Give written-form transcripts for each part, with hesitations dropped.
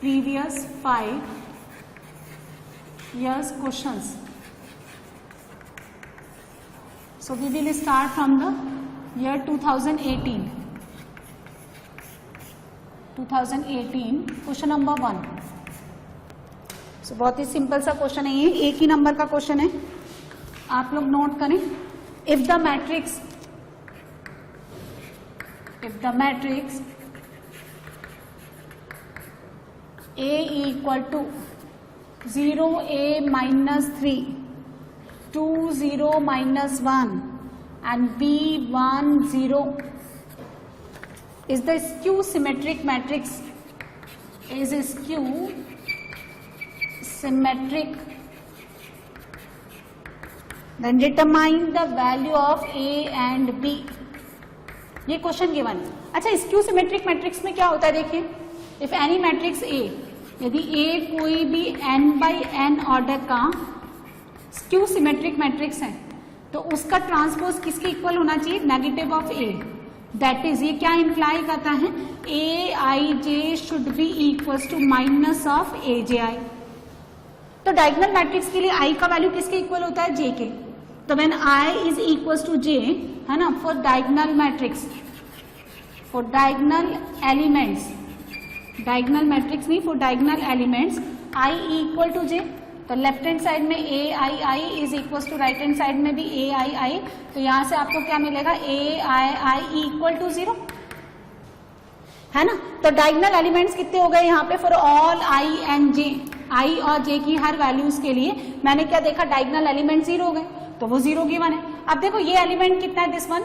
previous 5 years questions. So we will start from the year 2018. 2018 question number 1. सो बहुत ही simple सा question है ये, एक ही नंबर का क्वेश्चन है, आप लोग नोट करें. If the matrix A equal to 0 A minus 3 2 0 minus 1 and B 1 0 is the skew symmetric matrix, is skew symmetric, then determine the value of A and B. ये question given. अच्छा, skew symmetric matrix में क्या होता है देखिए. If any matrix A, यदि A कोई भी n बाई n ऑर्डर का स्क्यू सिमेट्रिक मैट्रिक्स है तो उसका ट्रांसपोज किसके इक्वल होना चाहिए, negative of A. That is, ये क्या इंप्लाई करता है, Aij should be equal to minus of Aj. तो डायगोनल मैट्रिक्स के लिए I का वैल्यू किसके इक्वल होता है, J के. तो when I is equal to J, है ना, for diagonal matrix, for diagonal elements, diagonal matrix नहीं, for diagonal elements I equal to J. तो लेफ्ट हैंड साइड में Ai is equal to right hand side में भी Ai. तो यहां से आपको क्या मिलेगा, Ai इक्वल टू 0, है ना. तो डायगोनल एलिमेंट्स कितने हो गए यहाँ पे, for all I and J, I और J की हर वैल्यूज के लिए मैंने क्या देखा, डायगोनल एलिमेंट 0 हो गए, तो वो 0 गिवन है. अब देखो ये एलिमेंट कितना है, दिस वन.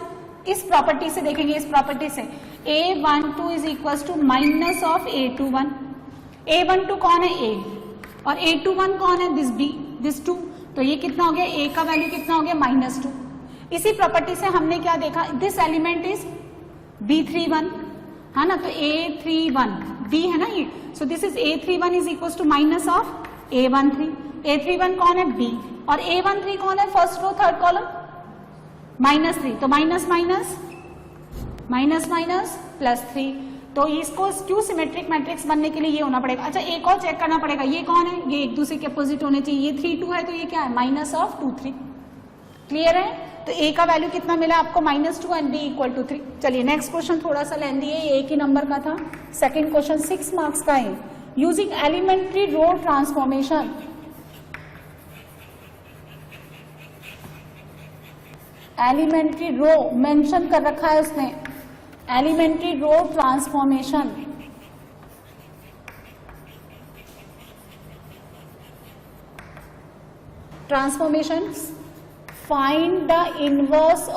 इस प्रॉपर्टी से देखेंगे, इस प्रॉपर्टी से A12 is equal to minus of A21. A12 कौन है, A, और A21 कौन है, दिस B, दिस 2. तो ये कितना हो गया, A का वैल्यू कितना हो गया, -2. इसी प्रॉपर्टी से हमने क्या देखा, दिस एलिमेंट इज B31, है ना. तो A31 B है ना ये, so this is A31 is equal to minus of A13. A31 कौन है, B, और A13 कौन है, फर्स्ट रो थर्ड कॉलम, -3. तो माइनस माइनस माइनस माइनस +3. तो इसको स्क्यू सिमेट्रिक मैट्रिक्स बनने के लिए ये होना पड़ेगा. अच्छा, एक और चेक करना पड़ेगा, ये कौन है, ये एक दूसरे के अपोजिट होने चाहिए. ये 3 2 है तो ये क्या है, माइनस ऑफ 2 3. क्लियर है. तो A का वैल्यू कितना मिला आपको, -2 एंड B इक्वल टू 3. चलिए नेक्स्ट क्वेश्चन थोड़ा सा लेंदी है, ये एक ही नंबर का था. सेकेंड क्वेश्चन 6 मार्क्स का है. Using elementary row transformation, elementary row mention कर रखा है उसने, elementary row transformation. Transformation, find the inverse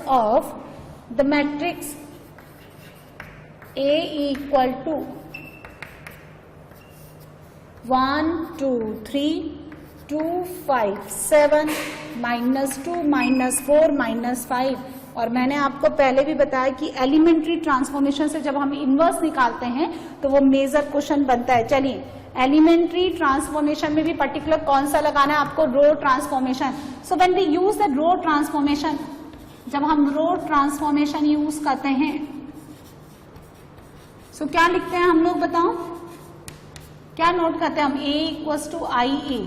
of the matrix A equal to 1 2 3 2 5 7 -2 -4 -5. और मैंने आपको पहले भी बताया कि एलिमेंट्री ट्रांसफॉर्मेशन से जब हम इनवर्स निकालते हैं तो वो मेजर क्वेश्चन बनता है. चलिए, एलिमेंट्री ट्रांसफॉर्मेशन में भी पर्टिकुलर कौन सा लगाना है आपको, row transformation. So when we use the row transformation, जब हम रो ट्रांसफॉर्मेशन यूज करते हैं सो क्या लिखते हैं हम लोग, बताओ क्या नोट करते हैं हम, A इक्वल टू IA.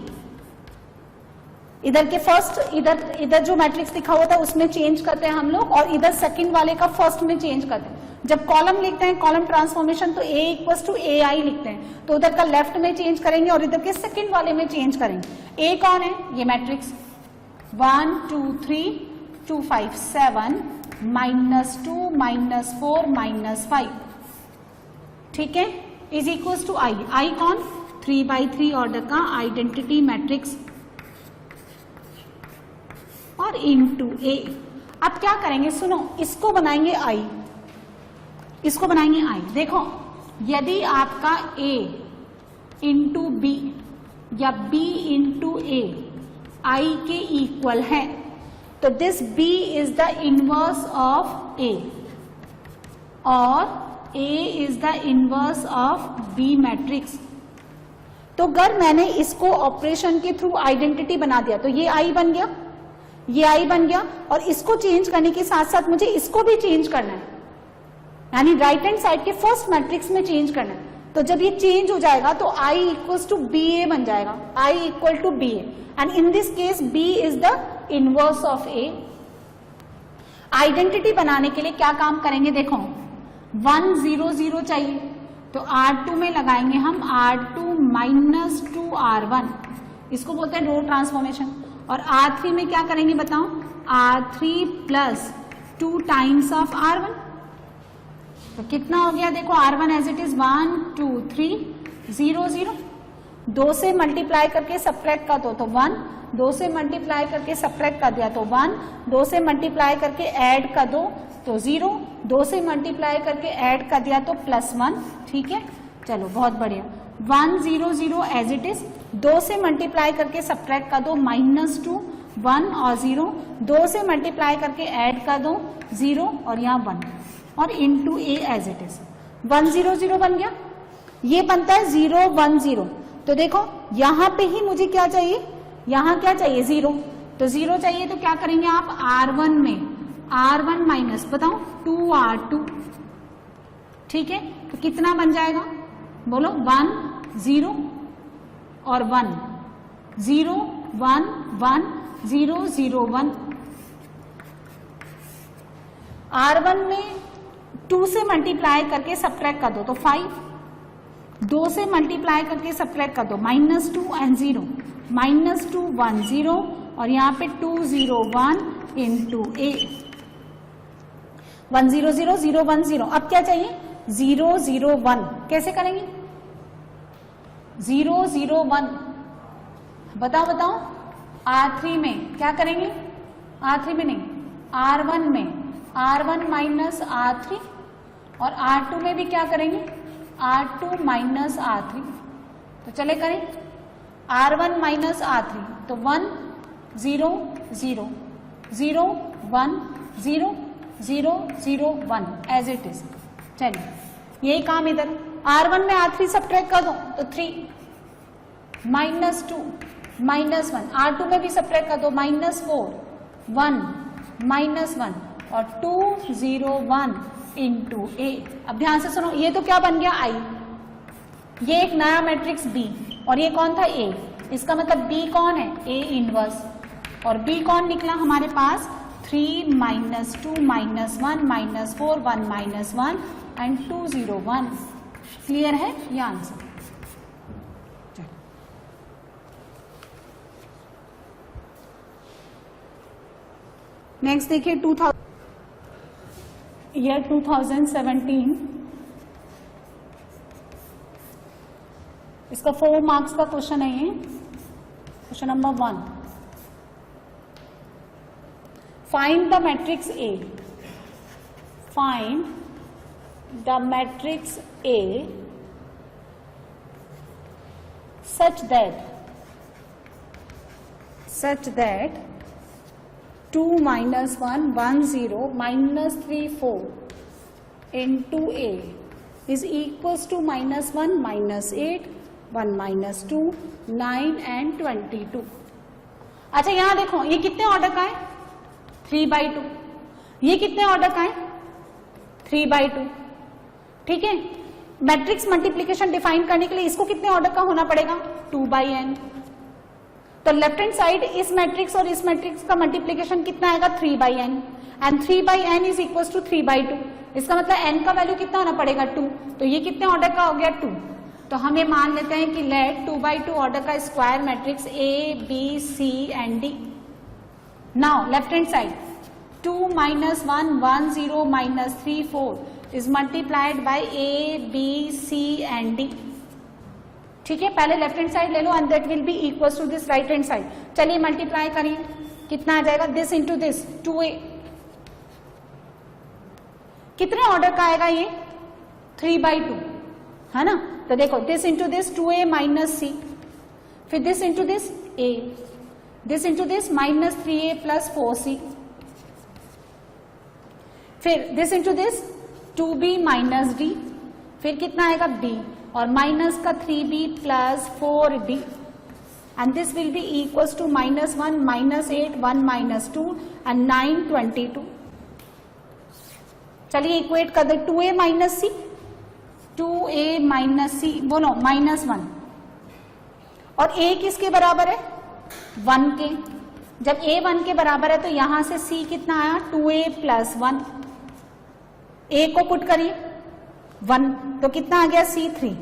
इधर के फर्स्ट, इधर जो मैट्रिक्स लिखा हुआ था उसमें चेंज करते हैं हम लोग, और इधर सेकंड वाले का फर्स्ट में चेंज करते हैं. जब कॉलम लिखते हैं, कॉलम ट्रांसफॉर्मेशन, तो A इक्वल टू AI लिखते हैं, तो उधर का लेफ्ट में चेंज करेंगे और इधर के सेकंड वाले में चेंज करेंगे. A कौन है, ये मैट्रिक्स 1 2 3 2 5 7 -2 -4 -5, ठीक है, इज इक्वल टू I कौन, 3/3 ऑर्डर का आइडेंटिटी मैट्रिक्स, और इनटू A. अब क्या करेंगे, सुनो, इसको बनाएंगे I, इसको बनाएंगे I. देखो, यदि आपका A इंटू B या B इंटू A I के इक्वल है तो this B is the inverse of A और A is the inverse of B matrix. तो अगर मैंने इसको ऑपरेशन के थ्रू आइडेंटिटी बना दिया तो ये I बन गया, ये I बन गया, और इसको चेंज करने के साथ साथ मुझे इसको भी चेंज करना है. यानी राइट हैंड साइड के फर्स्ट मैट्रिक्स में चेंज करना है। तो जब ये चेंज हो जाएगा तो I equals to B A बन जाएगा, I equal to B A, and in this case B is the inverse of A। Identity बनाने के लिए क्या काम करेंगे, देखो 1 0 0 चाहिए तो R2 में लगाएंगे हम R2 माइनस 2R1, इसको बोलते हैं रो ट्रांसफॉर्मेशन। और R3 में क्या करेंगे बताओ, R3 plus 2 times of R1, तो कितना हो गया देखो R1 एज इट इज 1 2 3 0 0, 2 से मल्टीप्लाई करके सब्ट्रैक्ट कर दो तो 1, 2 से मल्टीप्लाई करके सब्ट्रैक्ट कर दिया तो 1, 2 से मल्टीप्लाई करके ऐड कर दो तो 0, 2 से मल्टीप्लाई करके ऐड कर दिया तो +1। ठीक है, चलो बहुत बढ़िया। 1 0 0 एज इट इज, 2 से मल्टीप्लाई करके सब्ट्रैक्ट कर दो -2, 1 और 0, 2 से मल्टीप्लाई करके ऐड कर दो 0 और यहाँ 1 और into A as it is. 1 0 0 बन गया, ये बनता है 0 1 0। तो देखो यहां पे ही मुझे क्या चाहिए, यहां क्या चाहिए 0, तो 0 चाहिए तो क्या करेंगे आप R1 में R1 माइनस बताओ 2R2। ठीक है, तो कितना बन जाएगा बोलो, 1 0 और 1 0 1 1 0 0 1। R1 में 2 से मल्टीप्लाई करके सब्ट्रैक्ट कर दो तो 5, 2 से मल्टीप्लाई करके सब्ट्रैक्ट कर दो -2 एंड 0, -2 1 0 और यहाँ पे 2 0 1 इंटू A। 1 0 0 0 1 0। अब क्या चाहिए 0 0 1, कैसे करेंगे 0 0 1, बताओ बताओ। R3 में क्या करेंगे, R3 में नहीं R1 में R1 माइनस R3 और R2 में भी क्या करेंगे R2 माइनस R3। तो चले करें R1 माइनस R3 तो 1 0 0 0 1 0 0 0 1 एज इट इज। चलिए यही काम इधर, R1 में R3 सब्ट्रैक्ट कर दो तो 3 -2 -1, R2 में भी सब्ट्रैक्ट कर दो -4 1 -1 और 2 0 1 इंटू A। अब ध्यान से सुनो, ये तो क्या बन गया I, ये एक नया मैट्रिक्स B और ये कौन था A, इसका मतलब B कौन है A इनवर्स, और B कौन निकला हमारे पास 3 -2 -1 -4 1 -1 एंड 2 0 1। क्लियर है ये आंसर। नेक्स्ट देखिए 2017, इसका 4 मार्क्स का क्वेश्चन है ये। Question number 1, find the matrix A, find the matrix A such that 2 -1 1 0 -3 4 into A is equals to -1 -8 1 -2 9 and 22। अच्छा यहां देखो ये कितने ऑर्डर का है 3/2, ये कितने ऑर्डर का है 3/2। ठीक है, मैट्रिक्स मल्टीप्लीकेशन डिफाइन करने के लिए इसको कितने ऑर्डर का होना पड़ेगा 2/n। तो लेफ्ट हैंड साइड इस मैट्रिक्स और इस मैट्रिक्स का मल्टीप्लीकेशन कितना आएगा 3/n, and 3/n is equal to 3/2। इसका मतलब n का वैल्यू कितना होना पड़ेगा 2, तो ये कितने ऑर्डर का हो गया 2। तो हम ये मान लेते हैं कि लेट 2/2 ऑर्डर का square matrix A B C and D। Now left hand side 2 -1 1 0 -3 4 is multiplied by A B C and D। ठीक है, पहले लेफ्ट हैंड साइड ले लो and that will be equal to this right hand side. चलिए multiply करिए, कितना आ जाएगा this into this 2A। कितने ऑर्डर का आएगा ये 3/2 है ना। तो देखो this into this 2A minus C, फिर this into this A, this into this -3A + 4C, फिर this into this 2B - D, फिर कितना आएगा B और माइनस का 3B + 4B and this will be equals to -1 -8 1 -2 and 9 22। चलिए equate कर दे 2a minus सी, 2a minus सी बोलो -1, और a किसके बराबर है 1 के। जब a 1 के बराबर है तो यहां से c कितना आया 2a + 1, a को पुट करिए 1 तो कितना आ गया c 3।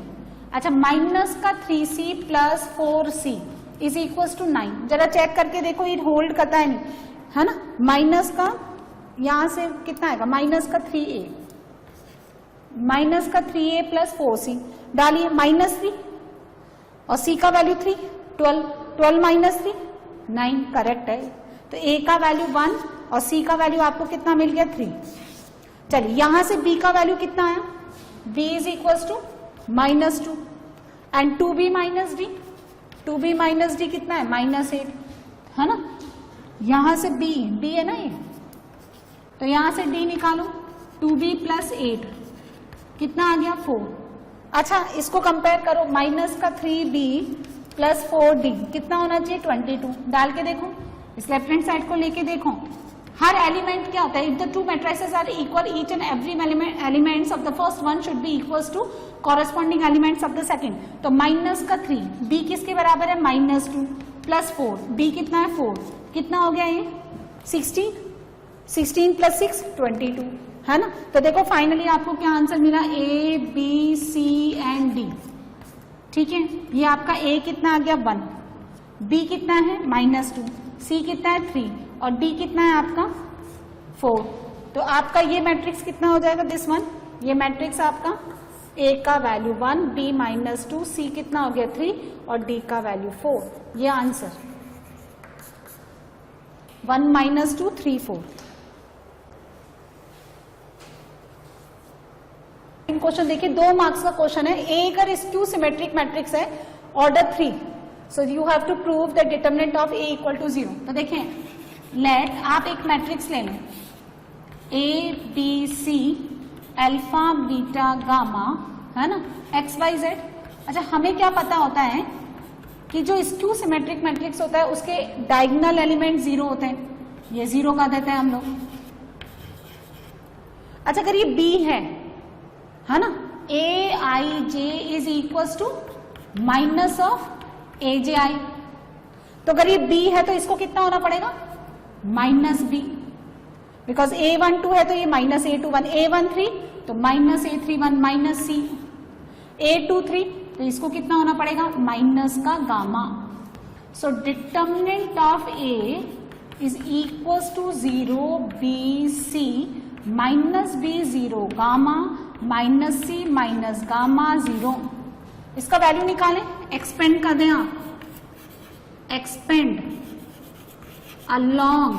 अच्छा माइनस का 3c + 4c is equal to 9। जरा चेक करके देखो ये होल्ड करता है नहीं, है ना। माइनस का यहां से कितना आएगा माइनस का 3a + 4c डालिए -3 और c का वैल्यू 3, 12 - 3 9 करेक्ट है। तो a का वैल्यू 1 और c का वैल्यू आपको कितना मिल गया 3। चलिए यहां से b का वैल्यू कितना आया, b is equal to -2 and 2b - d, 2b - d कितना है -8, है ना। यहां से b है ना ये, तो यहां से d निकालो 2b + 8 कितना आ गया 4। अच्छा इसको कंपेयर करो माइनस का 3b + 4d कितना होना चाहिए 22। डाल के देखो, इस लेफ्ट हैंड साइड को लेके देखो, हर एलिमेंट क्या होता है, if the two matrices are equal each and every elements of the first one should be equals to corresponding elements of the second. तो माइनस का 3 b किसके बराबर है -2 + 4 b कितना है 4, कितना हो गया ये 16 + 6 22, है ना। तो देखो फाइनली आपको क्या आंसर मिला a b c and d, ठीक है। ये आपका a कितना आ गया 1, b कितना है -2, c कितना है 3 और d कितना है आपका 4। तो आपका ये मैट्रिक्स कितना हो जाएगा दिस वन, ये मैट्रिक्स आपका a का वैल्यू 1 b -2 c कितना हो गया 3 और d का वैल्यू 4। ये आंसर 1 - 2 3 4। क्वेश्चन देखिए 2 मार्क्स का क्वेश्चन है। ए अगर स्क्यू सिमेट्रिक मैट्रिक्स है order 3, so you have to prove the determinant of A equal to 0। तो देखें लेट आप एक मैट्रिक्स ले लें A B C alpha beta gamma, है ना, एक्स वाई जेड। अच्छा हमें क्या पता होता है कि जो स्क्यू सिमेट्रिक मैट्रिक्स होता है उसके डायगोनल एलिमेंट 0 होते हैं, ये 0 का देते हैं हम लोग। अच्छा अगर ये बी है ना, A I J is equal to minus of A J I, तो अगर ये बी है तो इसको कितना होना पड़ेगा -b, बिकॉज a12 है तो ये -a21, a13 तो -a31 -c, a23 तो इसको कितना होना पड़ेगा माइनस का gamma. So determinant of a is equal to 0 b c -b 0 gamma -c gamma 0। इसका वैल्यू निकालें, एक्सपेंड कर दें आप, expand along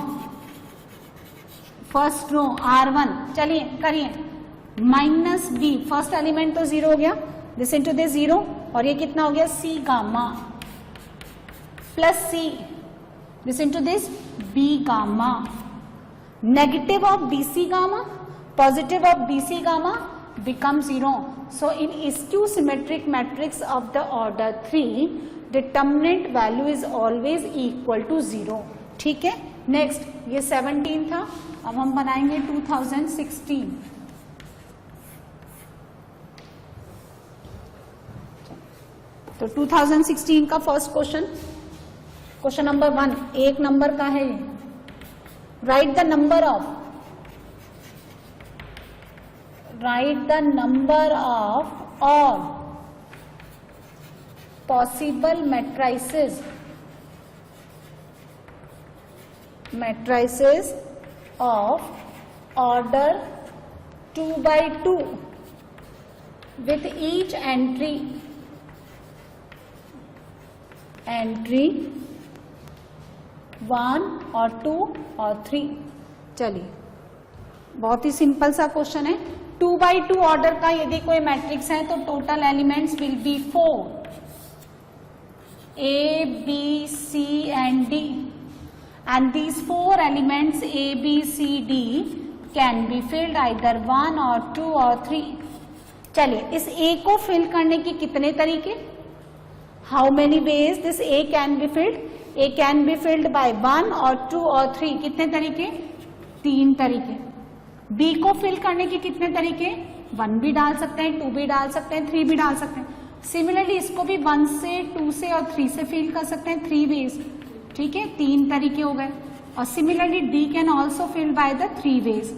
first row R1, चलिए करिए -b फर्स्ट एलिमेंट तो 0 हो गया, दिस इनटू दिस 0 और ये कितना हो गया c gamma plus c this into this b gamma, negative of bc gamma positive of bc gamma become 0. So in skew symmetric matrix of the order 3 determinant value is always equal to 0. ठीक है। Next ये 17 था, अब हम बनाएंगे 2016। तो 2016 का first question, question number 1 1 number का है। Right the number of all possible matrices of order 2 by 2 with each entry 1 और 2 और 3। चलिए बहुत ही सिंपल सा क्वेश्चन है। 2 by 2 ऑर्डर का यदि कोई मैट्रिक्स है तो total elements will be 4, A, B, C and D, and these 4 elements A, B, C, D can be filled either 1 or 2 or 3। चलिए इस A को फिल करने के कितने तरीके, how many ways this A can be filled, A can be filled by 1 और 2 और 3, कितने तरीके 3 तरीके। बी को फिल करने के कितने तरीके, 1 भी डाल सकते हैं, 2 भी डाल सकते हैं, 3 भी डाल सकते हैं। सिमिलरली इसको भी 1 से 2 से और 3 से फिल कर सकते हैं, 3 वेज, ठीक है, 3 तरीके हो गए। और similarly d can also fill by the 3 ways.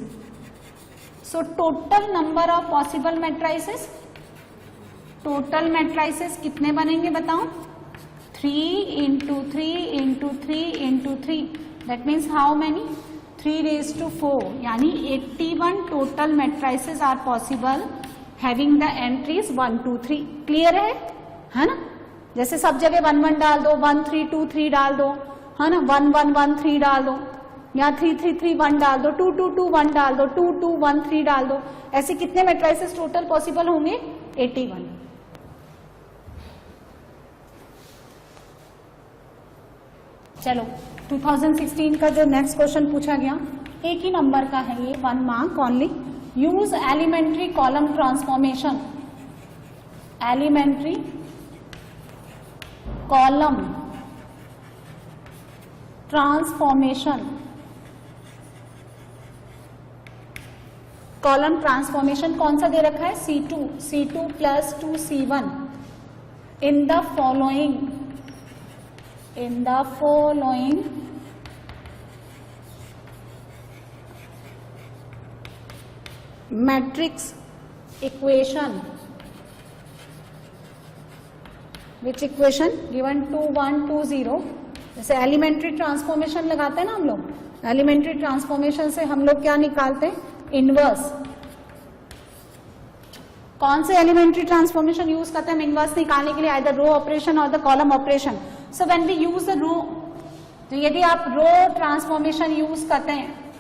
So total number of possible matrices, total matrices कितने बनेंगे बताओ, 3 into 3 into 3 into 3, that means how many, 3 raised to 4, यानी 81 total matrices are possible having the entries 1 2 3। Clear है ना? जैसे सब जगह 1 1 डाल दो, 1 3 2 3 डाल दो, है ना, 1 1 1 3 डाल दो, या 3 3 3 1 डाल दो, 2 2 2 1 डाल दो, 2 2 1 3 डाल दो। ऐसे कितने मैट्राइसेस टोटल पॉसिबल होंगे, 81। चलो 2016 का जो नेक्स्ट क्वेश्चन पूछा गया, एक ही नंबर का है ये, 1 mark only. Use elementary column transformation, elementary column transformation, column transformation कौन सा दे रखा है, C2 plus 2C1 in the following matrix equation, which equation given 2 1 2 0। जैसे एलिमेंट्री ट्रांसफॉर्मेशन लगाते हैं ना हम लोग, एलिमेंट्री ट्रांसफॉर्मेशन से हम लोग क्या निकालते हैं, इनवर्स। कौन से एलिमेंट्री ट्रांसफॉर्मेशन यूज करते हैं हम इनवर्स निकालने के लिए, आइदर रो ऑपरेशन और the column operation. So when we use the row, तो यदि आप रो ट्रांसफॉर्मेशन यूज करते हैं,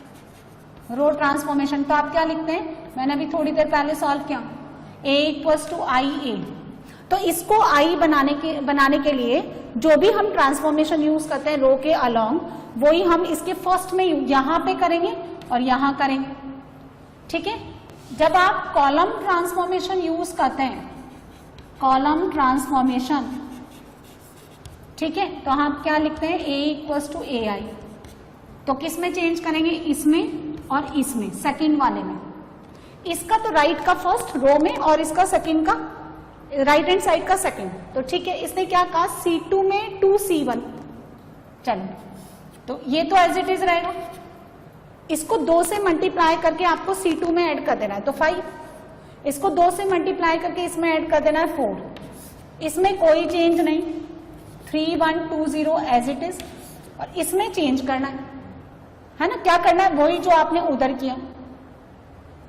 रो ट्रांसफॉर्मेशन, तो आप क्या लिखते हैं, मैंने अभी थोड़ी देर पहले सॉल्व किया, A इक्वल्स टू IA। तो इसको I बनाने के लिए जो भी हम ट्रांसफॉर्मेशन यूज करते हैं रो के अलोंग, वही हम इसके फर्स्ट में यहां पे करेंगे और यहां करेंगे, ठीक है। जब आप कॉलम ट्रांसफॉर्मेशन यूज करते हैं, कॉलम ट्रांसफॉर्मेशन, ठीक है, तो हम क्या लिखते हैं, A इक्वल्स टू AI। तो किस में चेंज करेंगे, इसमें और इसमें, सेकंड वाले में। इसका तो राइट का फर्स्ट रो में और इसका सेकंड का राइट हैंड साइड का सेकंड। तो ठीक है, इसने क्या कहा, C2 में 2C1। चलो, तो ये तो एज इट इज रहेगा। इसको 2 से मल्टीप्लाई करके आपको C2 में ऐड कर देना है, तो 5। इसको 2 से मल्टीप्लाई करके इसमें ऐड कर देना है 4। इसमें कोई चेंज नहीं, 3 1 2 0 एज इट इज। और इसमें चेंज करना है ना, क्या करना है, वही जो आपने उधर किया।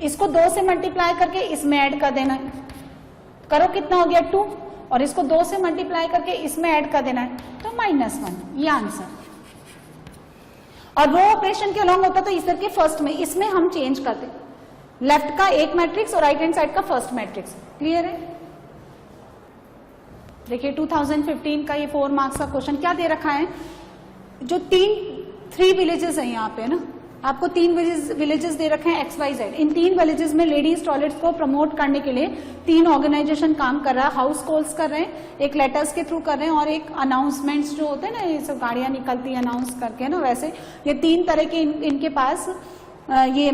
इसको 2 से मल्टीप्लाई करके इसमें ऐड कर देना है, करो कितना हो गया 2, और इसको 2 से मल्टीप्लाई करके इसमें ऐड कर देना है, तो -1, ये आंसर। और रो ऑपरेशन के अलॉन्ग होता तो इधर के फर्स्ट में, इसमें हम चेंज करते, लेफ्ट का एक मैट्रिक्स और राइट हैंड साइड का फर्स्ट मैट्रिक्स। क्लियर है? देखिए 2015 का ये 4 मार्क्स का क्वेश्चन क्या दे रखा है, जो 3 विलेजेस है यहाँ पे ना, आपको 3 विलेजेस दे रखे हैं XYZ। इन 3 विलेजेस में लेडीज टॉयलेट्स को प्रमोट करने के लिए 3 ऑर्गेनाइजेशन काम कर रहा है, हाउस कॉल्स कर रहे हैं, एक लेटर्स के थ्रू कर रहे हैं, और एक अनाउंसमेंट्स जो होते हैं ना, ये सब गाड़ियां निकलती है अनाउंस करके ना, वैसे ये 3 तरह के इनके पास ये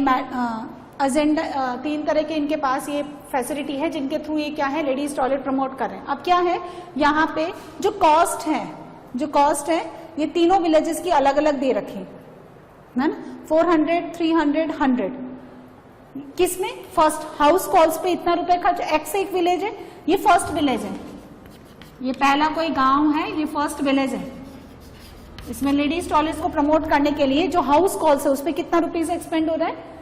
एजेंडा, 3 तरह के इनके पास ये फैसिलिटी है जिनके थ्रू ये क्या है, लेडीज टॉयलेट प्रमोट कर रहे हैं। अब क्या है, यहाँ पे जो कॉस्ट है ये तीनों विलेजेस की अलग अलग दे रखी है ना, 400 300 100। किसमें, फर्स्ट हाउस कॉल्स पे इतना रुपए खर्च, X एक विलेज है, ये फर्स्ट विलेज है, ये पहला कोई गांव है, ये फर्स्ट विलेज है। इसमें लेडीज टॉयलेट्स को प्रमोट करने के लिए जो हाउस कॉल्स है उस पर कितना रुपीज एक्सपेंड हो रहा है,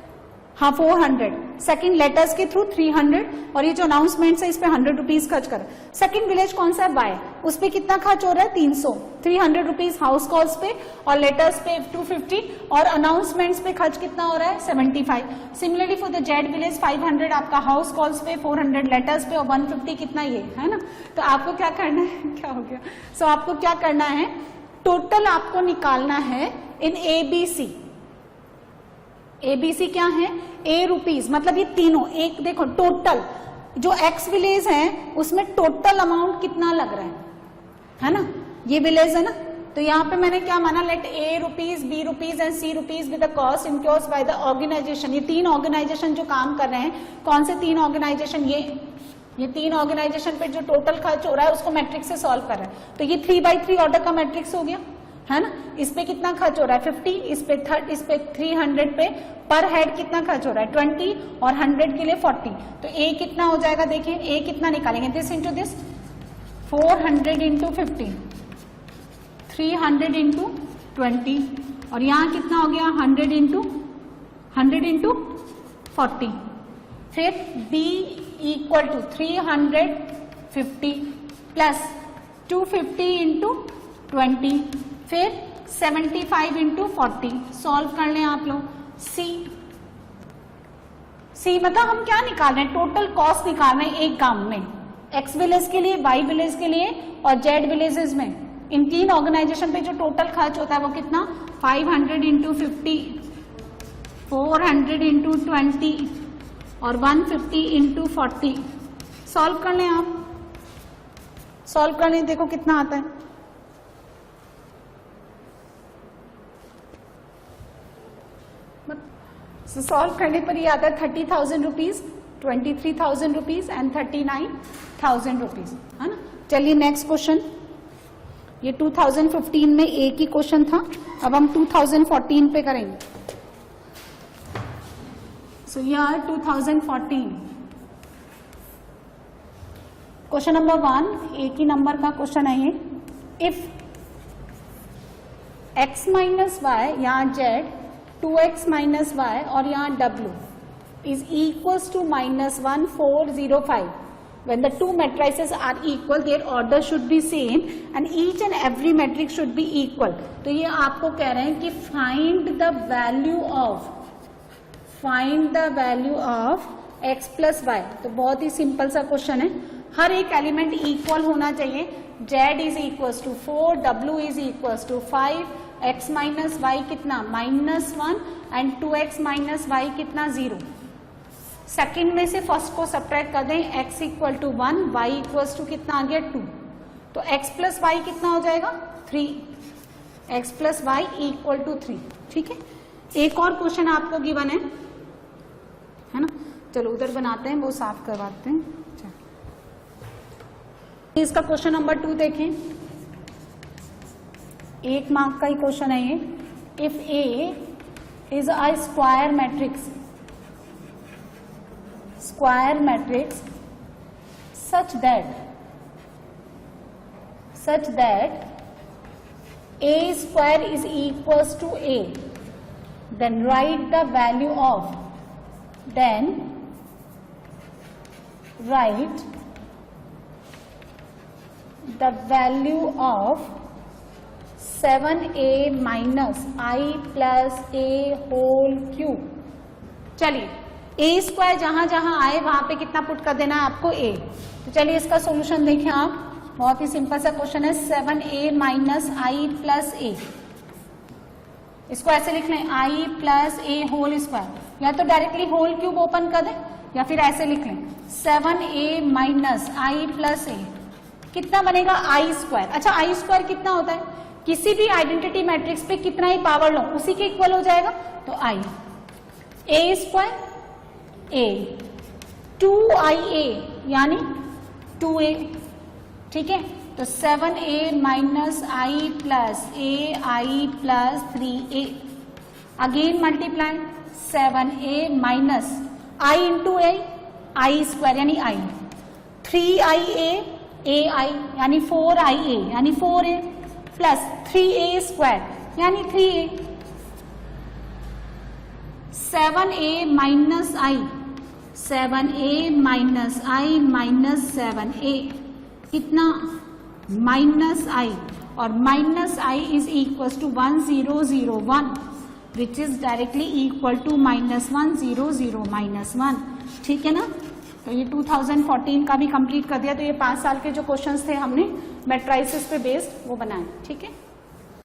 हाँ 400। सेकंड लेटर्स के थ्रू 300, और ये जो अनाउंसमेंट है इस पे 100 रुपीज खर्च कर। सेकंड विलेज कौन सा है, बाय, उस पे कितना खर्च हो रहा है, 300, 300 रुपीज हाउस कॉल्स पे, और लेटर्स पे 250, और अनाउंसमेंट्स पे खर्च कितना हो रहा है, 75। Similarly for the Z village 500 आपका हाउस कॉल्स पे, 400 लेटर्स पे, और 150 कितना ये है ना। तो आपको क्या करना है, क्या हो गया, सो आपको क्या करना है, टोटल आपको निकालना है इन ABC क्या है, A रुपीज, मतलब ये तीनों एक, देखो टोटल जो X विलेज है उसमें टोटल अमाउंट कितना लग रहा है ना, ये विलेज है ना, तो यहाँ पे मैंने क्या माना, let A rupees, B rupees and C rupees with the cost incurs by the organization. ये 3 ऑर्गेनाइजेशन जो काम कर रहे हैं, कौन से 3 ऑर्गेनाइजेशन, ये 3 ऑर्गेनाइजेशन पे जो टोटल खर्च हो रहा है उसको मैट्रिक्स से सॉल्व कर रहा है। तो ये 3x3 ऑर्डर का मैट्रिक्स हो गया, है ना। इस पे कितना खर्च हो रहा है 50, इस पे 300 पे पर हेड कितना खर्च हो रहा है 20 और 100 के लिए 40। तो ए कितना हो जाएगा, देखिए ए कितना निकालेंगे, this into this, 400 into 50, 300 into 20 और यहाँ कितना हो गया 100 इंटू 40। फिर B equal to 350 plus 250 into 20, फिर 75 इंटू 40। सॉल्व कर लें आप लोग। सी मतलब हम क्या निकाल रहे हैं, टोटल कॉस्ट निकाल रहे हैं एक काम में, एक्स विलेज के लिए, वाई विलेज के लिए और जेड विलेजेस में। इन 3 ऑर्गेनाइजेशन पे जो टोटल खर्च होता है वो कितना, 500 इंटू 50, 400 इंटू 20 और 150 इंटू 40। सॉल्व कर लें आप, सॉल्व कर लें, देखो कितना आता है। सॉल्व करने पर ये आता है 30,000 रुपीज, 23,000 रुपीज एंड 39,000 रुपीज, है ना। चलिए नेक्स्ट क्वेश्चन, ये 2015 में एक ही क्वेश्चन था, अब हम 2014 पे करेंगे। सो यार 2014 क्वेश्चन नंबर 1, एक ही नंबर का क्वेश्चन है ये। इफ x माइनस वाई, यहाँ z 2x माइनस वाई और यहाँ w is equals to -1 4 0 5, when the two matrices are equal their order should be same and each and every matrix should be equal। तो ये आपको कह रहे हैं कि find the value of x plus y। तो बहुत ही सिंपल सा क्वेश्चन है, हर एक एलिमेंट इक्वल होना चाहिए। z is equals to 4, w is equals to 5, x minus y कितना -1 एंड 2x माइनस वाई कितना 0। सेकंड में से फर्स्ट को सब्ट्रैक्ट कर दें, x equal to 1, y equals to कितना आ गया 2, तो x प्लस वाई कितना हो जाएगा 3, x plus y equal to 3। ठीक है, एक और क्वेश्चन आपको गिवन है ना, चलो उधर बनाते हैं, वो साफ करवाते हैं। इसका क्वेश्चन नंबर 2 देखें, 1 मार्क का ही क्वेश्चन है ये। If A is a square matrix such that A square is equals to A, then write the value of 7a minus I plus A whole cube. चलिए ए स्क्वायर जहां जहां आए वहां पे कितना पुट कर देना है आपको a। तो चलिए इसका सॉल्यूशन देखें आप, बहुत ही सिंपल सा क्वेश्चन है, 7a माइनस आई प्लस ए। इसको ऐसे लिख लें आई प्लस ए होल स्क्वायर, या तो डायरेक्टली होल क्यूब ओपन कर दें या फिर ऐसे लिख लें 7a माइनस आई प्लस ए, कितना बनेगा आई स्क्वायर। अच्छा आई स्क्वायर कितना होता है, किसी भी आइडेंटिटी मैट्रिक्स पे कितना ही पावर लो उसी के इक्वल हो जाएगा, तो आई ए स्क्वायर ए 2ia यानी 2a। ठीक है, तो 7a minus I plus A I plus 3a, again multiply 7a minus I into A I square यानी आई, 3ia ए आई यानी 4ia यानी 4a प्लस 3a स्क्वायर यानी 3a, 7a minus I, 7a minus I minus 7a कितना minus I, और minus I is equal to 1001 which is directly equal to -100 -1। ठीक है ना, तो ये 2014 का भी कंप्लीट कर दिया। तो ये 5 साल के जो क्वेश्चंस थे हमने मैट्राइसिस पे बेस्ड वो बनाए। ठीक है।